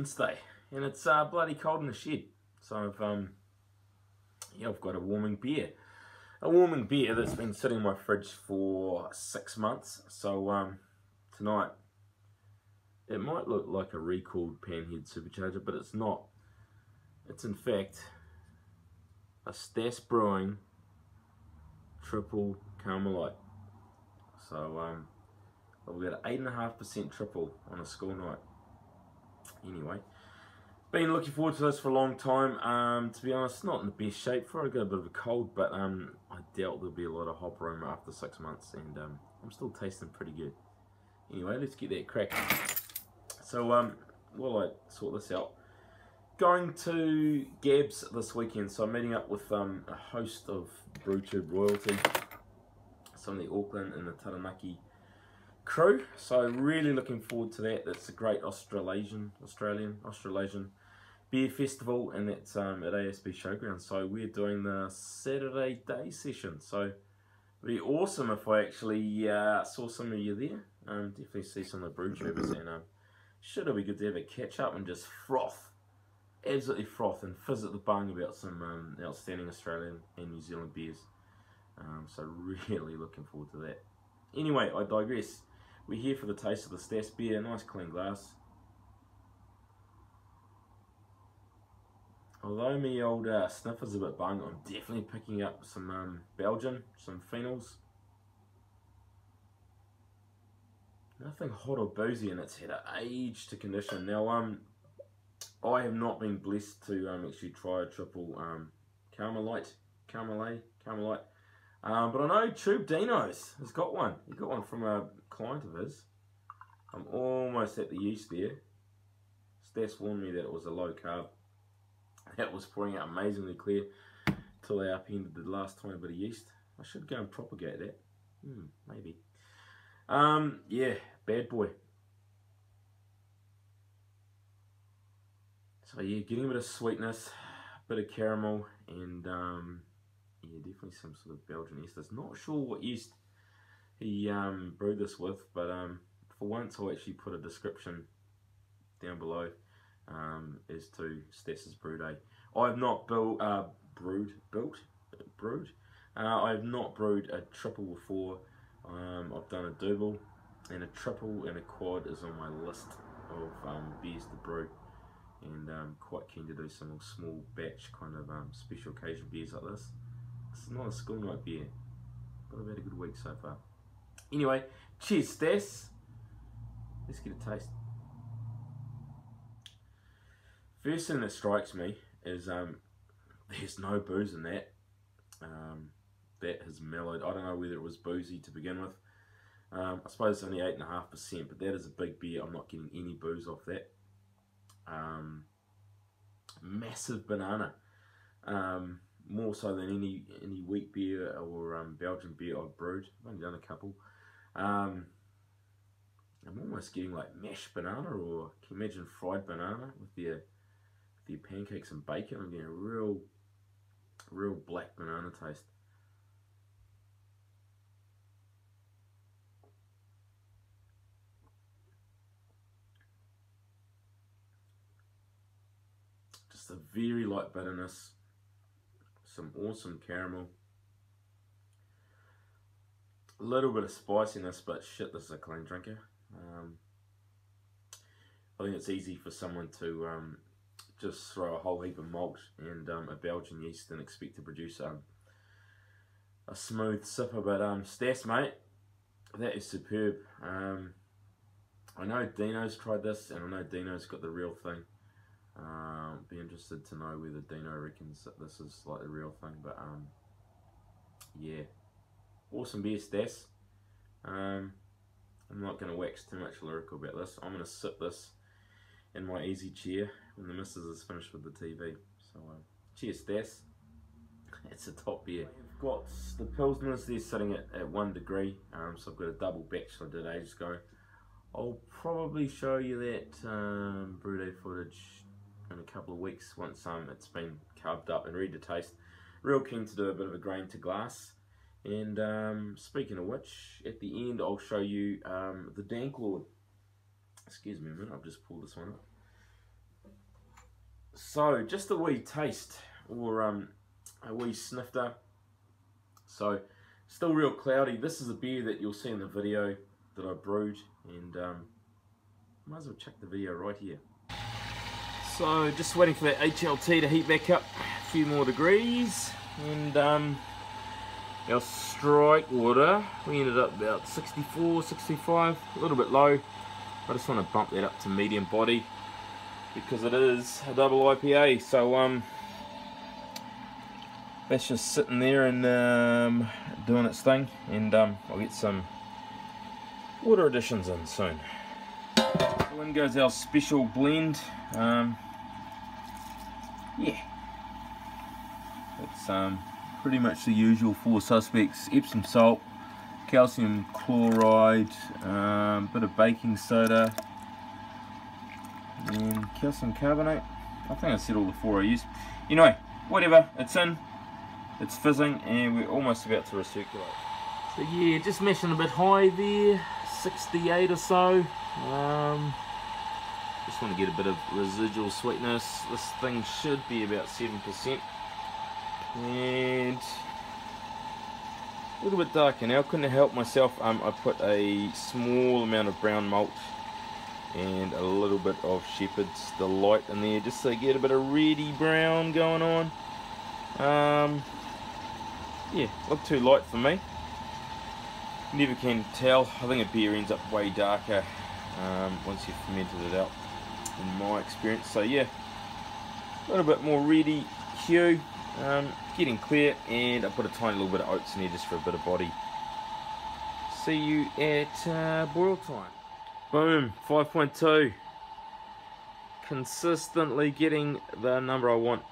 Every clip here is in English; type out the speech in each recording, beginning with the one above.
Wednesday, and it's bloody cold in the shed. So I've got a warming beer that's been sitting in my fridge for 6 months. So tonight, it might look like a recalled Panhead Supercharger, but it's not. It's in fact a Stass Brewing Tripel Beermail. So I've got 8.5% triple on a school night. Anyway, been looking forward to this for a long time. To be honest, not in the best shape for it. I got a bit of a cold, but I doubt there'll be a lot of hop aroma after 6 months, and I'm still tasting pretty good. Anyway, let's get that cracking. So while I sort this out, going to Gabs this weekend. So I'm meeting up with a host of BrewTube royalty, some of the Auckland and the Taranaki crew. So really looking forward to that. That's a great Australasian beer festival, and that's at ASB Showground. So we're doing the Saturday day session. So it'd be awesome if I actually saw some of you there. Definitely see some of the BrewTubers, and should it be good to have a catch up and just froth, absolutely froth, and fizz at the bung about some outstanding Australian and New Zealand beers. So really looking forward to that. Anyway, I digress. We're here for the taste of the Stass beer. Nice clean glass. Although me old sniffer's a bit bung, I'm definitely picking up some Belgian, some phenols. Nothing hot or boozy, and it's had an age to condition. Now, I have not been blessed to actually try a triple Carmelite. But I know Tube Dino's has got one. He got one from a client of his. I'm almost at the yeast there. Stass warned me that it was a low carb. That was pouring out amazingly clear till I upended the last tiny bit of yeast. I should go and propagate that. Maybe. Yeah, bad boy. So yeah, getting a bit of sweetness, a bit of caramel, and yeah, definitely some sort of Belgian esters. Not sure what yeast he brewed this with, but for once I'll actually put a description down below as to Stass's Brewday. I have not brewed I have not brewed a triple before. I've done a double, and a triple and a quad is on my list of beers to brew, and quite keen to do some small batch kind of special occasion beers like this. It's not a school night beer, but I've had a good week so far. Anyway, cheers Stass. Let's get a taste. First thing that strikes me is there's no booze in that. That has mellowed. I don't know whether it was boozy to begin with. I suppose it's only 8.5%, but that is a big beer. I'm not getting any booze off that. Massive banana. More so than any wheat beer or Belgian beer I've brewed. I've only done a couple. I'm almost getting like mashed banana, or can you imagine fried banana with their pancakes and bacon? I'm getting a real black banana taste. Just a very light bitterness. Some awesome caramel, a little bit of spiciness, but shit, this is a clean drinker. I think it's easy for someone to just throw a whole heap of malt and a Belgian yeast and expect to produce a smooth sipper, but Stass, mate, that is superb. I know Dino's tried this, and I know Dino's got the real thing. Be interested to know whether Dino reckons that this is like the real thing, but yeah, awesome beer, Stass. I'm not going to wax too much lyrical about this. I'm going to sip this in my easy chair when the missus is finished with the TV. So cheers, Stass. It's a top beer. I've got the Pilsners there sitting at 1 degree, so I've got a double batch I did ages ago. I'll probably show you that Brewday footage in a couple of weeks once it's been carved up and ready to taste. Real keen to do a bit of a grain to glass. And speaking of which, at the end I'll show you the Danklord. Excuse me a minute, I've just pulled this one up. So just a wee taste, or a wee snifter. So still real cloudy. This is a beer that you'll see in the video that I brewed, and might as well check the video right here. So just waiting for that HLT to heat back up a few more degrees, and our strike water, we ended up about 64, 65, a little bit low. I just want to bump that up to medium body because it is a double IPA. So that's just sitting there and doing its thing, and I'll get some water additions in soon. So in goes our special blend. Yeah, it's pretty much the usual four suspects: Epsom salt, calcium chloride, bit of baking soda, and calcium carbonate. I think I said all the four I used. Anyway, whatever, it's in, it's fizzing, and we're almost about to recirculate. So yeah, just mashing a bit high there, 68 or so. Just want to get a bit of residual sweetness. This thing should be about 7%. And a little bit darker now, couldn't help myself. I put a small amount of brown malt and a little bit of Shepherd's Delight in there, just to get a bit of reddy brown going on. Yeah, look too light for me. Never can tell. I think a beer ends up way darker once you've fermented it out, in my experience. So yeah, a little bit more reddy hue, getting clear, and I put a tiny little bit of oats in there just for a bit of body. See you at boil time. Boom, 5.2. Consistently getting the number I want,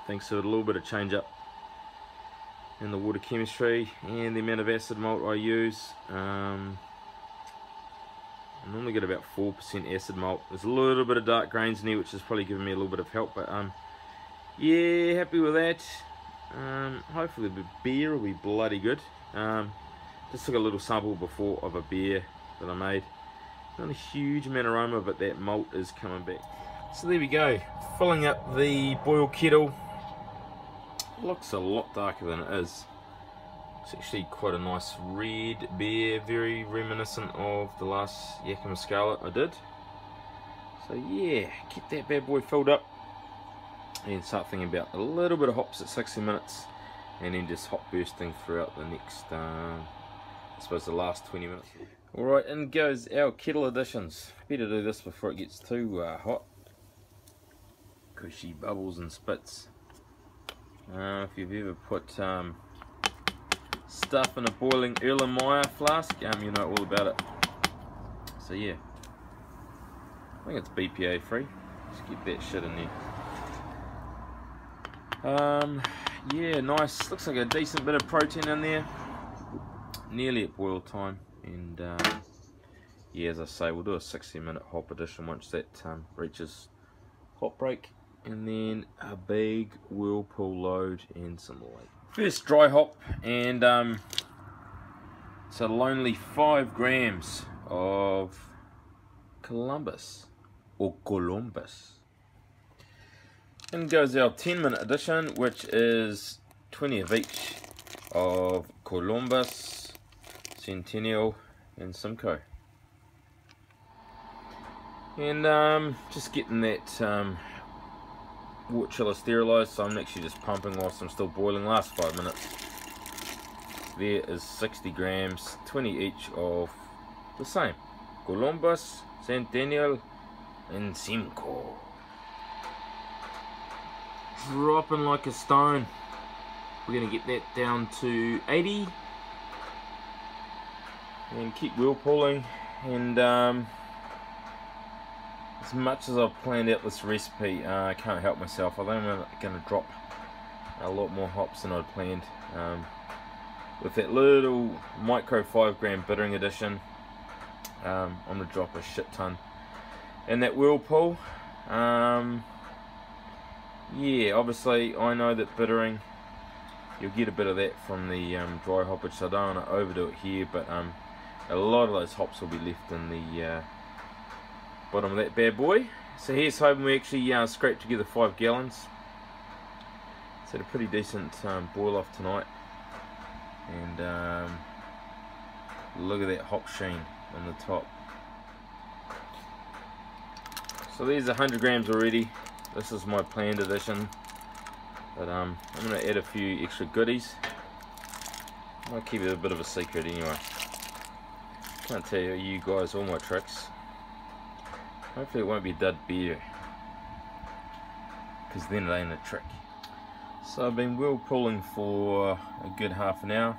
thanks to a little bit of change up in the water chemistry and the amount of acid malt I use. I normally get about 4% acid malt. There's a little bit of dark grains in here, which is probably giving me a little bit of help, but yeah, happy with that. Hopefully the beer will be bloody good. Just took a little sample before of a beer that I made. Not a huge amount of aroma, but that malt is coming back. So there we go, filling up the boil kettle. Looks a lot darker than it is. It's actually quite a nice red beer, very reminiscent of the last Yakima Scarlet I did. So yeah, get that bad boy filled up and start thinking about a little bit of hops at 60 minutes, and then just hop bursting throughout the next, I suppose the last 20 minutes. Alright, in goes our kettle additions. Better do this before it gets too hot, because she bubbles and spits. If you've ever put stuff in a boiling Erlenmeyer flask, you know all about it. So yeah, I think it's BPA free. Just get that shit in there. Yeah, nice. Looks like a decent bit of protein in there. Nearly at boil time, and yeah, as I say, we'll do a 60-minute hop addition once that reaches hop break, and then a big whirlpool load and some light. First dry hop, and it's a lonely 5 grams of Columbus, or Columbus. In goes our 10-minute addition, which is 20 of each of Columbus, Centennial, and Simcoe. And just getting that water chiller sterilised, so I'm actually just pumping whilst I'm still boiling. Last 5 minutes. There is 60 grams, 20 each of the same Columbus, Centennial, and Simcoe. Dropping like a stone. We're going to get that down to 80 and keep whirlpooling. And as much as I've planned out this recipe, I can't help myself. I think I'm going to drop a lot more hops than I'd planned. With that little micro 5 gram bittering addition, I'm going to drop a shit ton in that whirlpool. Yeah, obviously I know that bittering, you'll get a bit of that from the dry hoppage, so I don't want to overdo it here, but a lot of those hops will be left in the bottom of that bad boy, So here's hoping we actually scrape together 5 gallons. It's had a pretty decent boil off tonight, and look at that hop sheen on the top. So there's 100 grams already. This is my planned addition, but I'm going to add a few extra goodies. I'll keep it a bit of a secret anyway. Can't tell you guys all my tricks. Hopefully it won't be dud beer, because then it ain't a trick. So I've been whirlpooling for a good half an hour.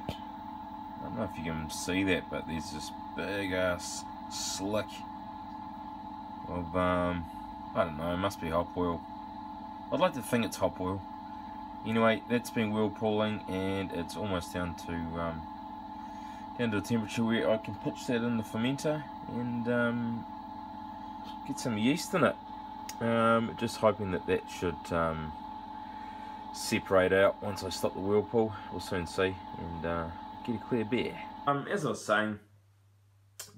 I don't know if you can see that, but there's this big ass slick of I don't know, it must be hop oil. I'd like to think it's hop oil. Anyway, that's been whirlpooling, and it's almost down to a temperature where I can pitch that in the fermenter and get some yeast in it. Just hoping that that should separate out once I stop the whirlpool. We'll soon see, and get a clear beer. As I was saying,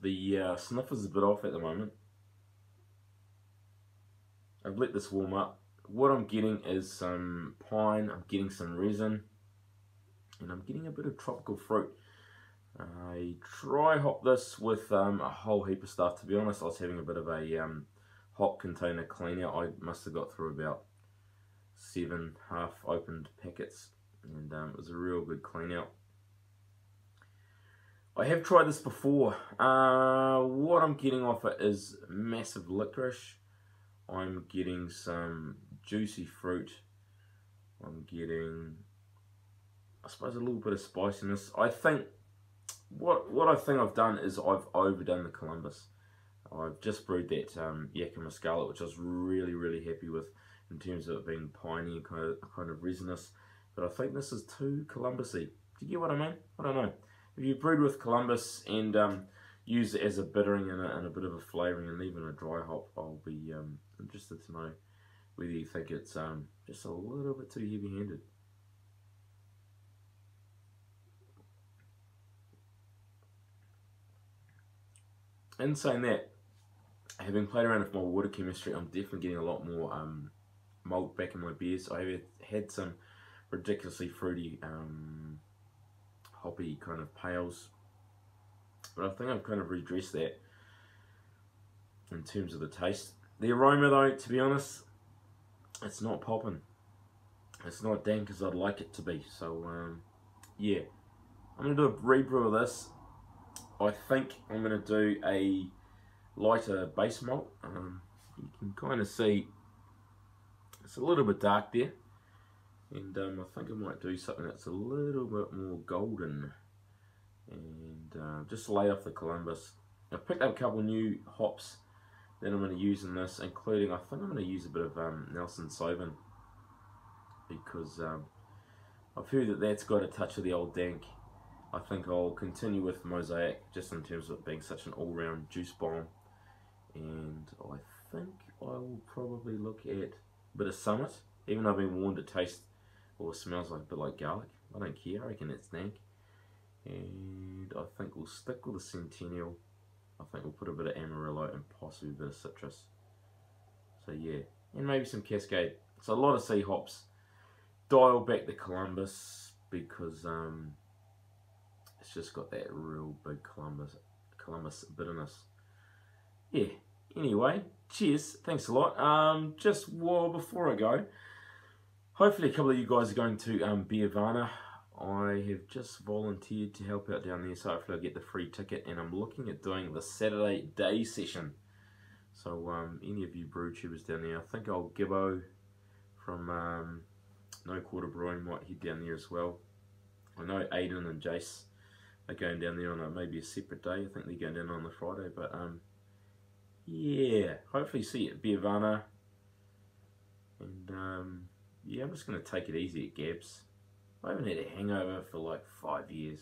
the sniffer's a bit off at the moment. I've let this warm up. What I'm getting is some pine, I'm getting some resin, and I'm getting a bit of tropical fruit. I dry hop this with a whole heap of stuff. To be honest, I was having a bit of a hop container clean out. I must have got through about 7 half opened packets, and it was a real good clean out. I have tried this before. What I'm getting off it is massive licorice. I'm getting some juicy fruit. I'm getting, I suppose, a little bit of spiciness. I think what I think I've done is I've overdone the Columbus. I've just brewed that Yakima Scarlet, which I was really happy with in terms of it being piney and kind of resinous. But I think this is too Columbusy. Do you get what I mean? I don't know. If you brewed with Columbus and use it as a bittering and a bit of a flavouring and even a dry hop, I'll be interested to know whether you think it's just a little bit too heavy-handed. In saying that, having played around with my water chemistry, I'm definitely getting a lot more malt back in my beers. I have had some ridiculously fruity, hoppy kind of pales, but I think I've kind of redressed that in terms of the taste. The aroma though, to be honest, it's not popping. It's not dank as I'd like it to be. So yeah, I'm going to do a rebrew of this. I think I'm going to do a lighter base malt. You can kind of see it's a little bit dark there, and I think I might do something that's a little bit more golden, and just lay off the Columbus. I've picked up a couple new hops that I'm going to use in this, including, I think I'm going to use a bit of Nelson Sauvin, because I've heard that that's got a touch of the old dank. I think I'll continue with Mosaic just in terms of it being such an all-round juice bomb, and I think I will probably look at a bit of Summit, even though I've been warned it tastes or smells like a bit like garlic. I don't care, I reckon it's dank. And I think we'll stick with the Centennial. I think we'll put a bit of Amarillo and possibly a bit of citrus. So yeah, and maybe some Cascade. So a lot of C hops. Dial back the Columbus because it's just got that real big Columbus bitterness. Yeah, anyway, cheers, thanks a lot. Just before I go, hopefully a couple of you guys are going to Beervana. I have just volunteered to help out down there, so hopefully I'll get the free ticket, and I'm looking at doing the Saturday day session. So any of you brew tubers down there, I think old Gibbo from No Quarter Brewing might head down there as well. I know Aiden and Jace are going down there on maybe a separate day. I think they're going down on the Friday, but yeah, hopefully see you at Beervana. And yeah, I'm just going to take it easy at Gabs. I haven't had a hangover for like 5 years.